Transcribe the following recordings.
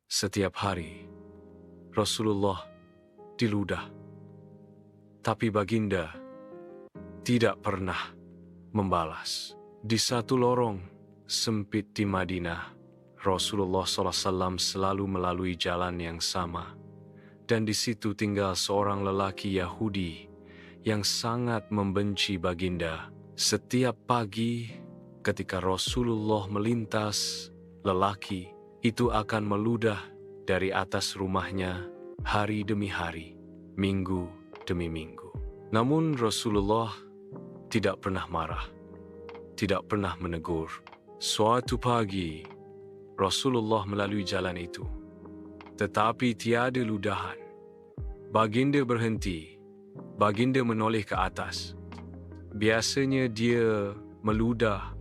Setiap hari, Rasulullah diludah. Tapi baginda tidak pernah membalas. Di satu lorong sempit di Madinah, Rasulullah SAW selalu melalui jalan yang sama. Dan di situ tinggal seorang lelaki Yahudi yang sangat membenci baginda. Setiap pagi ketika Rasulullah melintas, lelaki itu akan meludah dari atas rumahnya hari demi hari, minggu demi minggu. Namun Rasulullah tidak pernah marah, tidak pernah menegur. Suatu pagi, Rasulullah melalui jalan itu, tetapi tiada ludahan. Baginda berhenti, baginda menoleh ke atas. Biasanya dia meludah,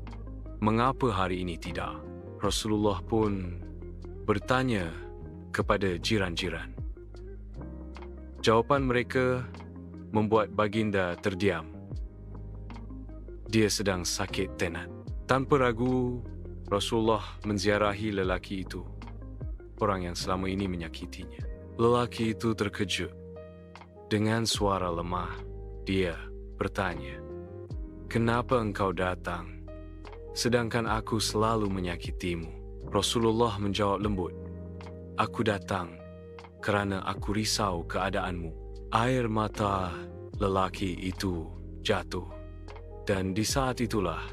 mengapa hari ini tidak? Rasulullah pun bertanya kepada jiran-jiran. Jawapan mereka membuat baginda terdiam. Dia sedang sakit tenat. Tanpa ragu, Rasulullah menziarahi lelaki itu, orang yang selama ini menyakitinya. Lelaki itu terkejut. Dengan suara lemah, dia bertanya, "Kenapa engkau datang, sedangkan aku selalu menyakitimu?" Rasulullah menjawab lembut, "Aku datang kerana aku risau keadaanmu." Air mata lelaki itu jatuh, dan di saat itulah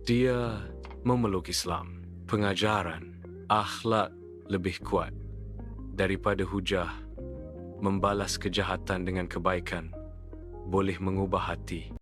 dia memeluk Islam. Pengajaran akhlak lebih kuat daripada hujah. Membalas kejahatan dengan kebaikan boleh mengubah hati.